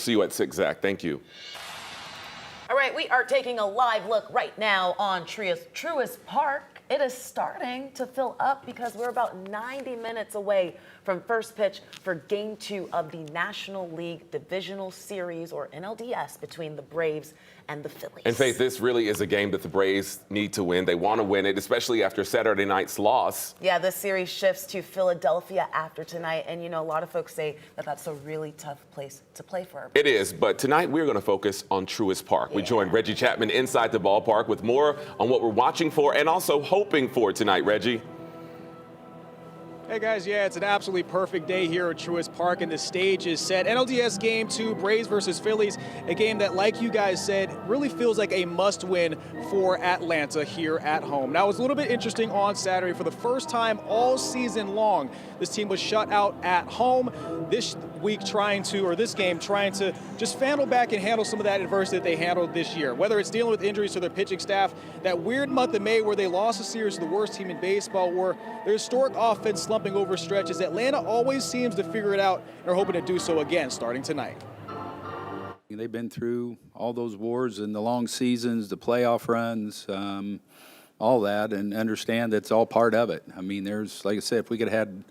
See you at 6, Zach. Thank you. All right, we are taking a live look right now on Truist Park. It is starting to fill up because we're about 90 minutes away from first pitch for Game 2 of the National League Divisional Series, or NLDS, between the Braves and the Phillies. And Faith, this really is a game that the Braves need to win. They want to win it, especially after Saturday night's loss. Yeah, this series shifts to Philadelphia after tonight. And, you know, a lot of folks say that that's a really tough place to play for. It is, but tonight we're going to focus on Truist Park. We joined Reggie Chapman inside the ballpark with more on what we're watching for and also hoping for tonight. Reggie. Hey guys, yeah, it's an absolutely perfect day here at Truist Park, and the stage is set. NLDS Game 2, Braves versus Phillies, a game that, like you guys said, really feels like a must-win for Atlanta here at home. Now, it was a little bit interesting on Saturday. For the first time all season long, this team was shut out at home. This week this game trying to just funnel back and handle some of that adversity that they handled this year. Whether it's dealing with injuries to their pitching staff, that weird month of May where they lost a series to the worst team in baseball, or their historic offense slumping over stretches, Atlanta always seems to figure it out, and are hoping to do so again starting tonight. They've been through all those wars and the long seasons, the playoff runs, all that, and understand that's all part of it. I mean, there's, like I said, if we could have had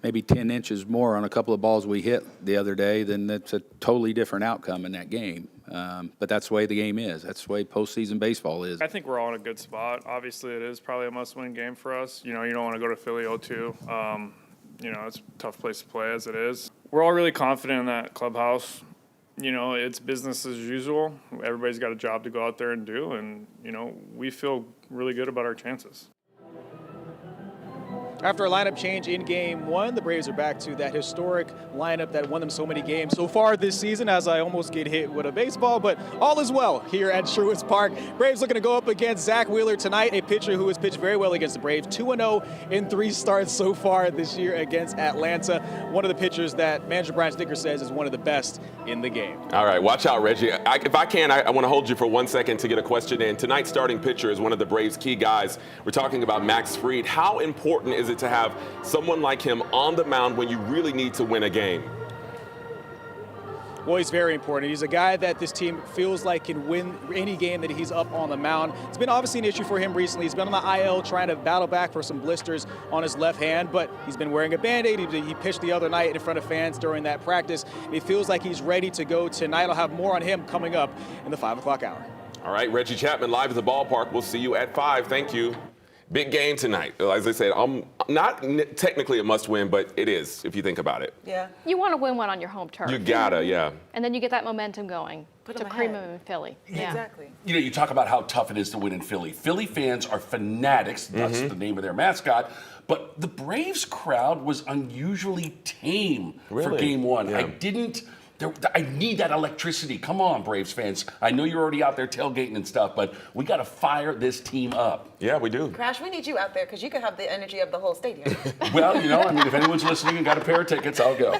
maybe 10 inches more on a couple of balls we hit the other day, then that's a totally different outcome in that game. But that's the way the game is. That's the way postseason baseball is. I think we're all in a good spot. Obviously, it is probably a must-win game for us. You know, you don't want to go to Philly 0-2. You know, it's a tough place to play as it is. We're all really confident in that clubhouse. You know, it's business as usual. Everybody's got a job to go out there and do, and, you know, we feel really good about our chances. After a lineup change in Game 1, the Braves are back to that historic lineup that won them so many games so far this season, as I almost get hit with a baseball, but all is well here at Truist Park. Braves looking to go up against Zach Wheeler tonight, a pitcher who has pitched very well against the Braves, 2-0 in 3 starts so far this year against Atlanta. One of the pitchers that manager Brian Sticker says is one of the best in the game. All right, watch out, Reggie. If I can, I want to hold you for 1 second to get a question in. Tonight's starting pitcher is one of the Braves' key guys. We're talking about Max Fried. How important is it to have someone like him on the mound when you really need to win a game? Well, he's very important. He's a guy that this team feels like can win any game that he's up on the mound. It's been obviously an issue for him recently. He's been on the IL trying to battle back for some blisters on his left hand, but he's been wearing a Band-Aid. He pitched the other night in front of fans during that practice. He feels like he's ready to go tonight. I'll have more on him coming up in the 5 o'clock hour. All right, Reggie Chapman live at the ballpark. We'll see you at 5. Thank you. Big game tonight. As I said, not technically a must-win, but it is if you think about it. Yeah. You want to win one on your home turf. You gotta, yeah. And then you get that momentum going Put to 'em cream ahead. them in Philly. Yeah. Exactly. You know, you talk about how tough it is to win in Philly. Philly fans are fanatics. That's the name of their mascot. But the Braves crowd was unusually tame for Really? Game 1. Yeah. I need that electricity. Come on, Braves fans. I know you're already out there tailgating and stuff, but we got to fire this team up. Yeah, we do. Crash, we need you out there because you can have the energy of the whole stadium. Well, you know, I mean, if anyone's listening and got a pair of tickets, I'll go.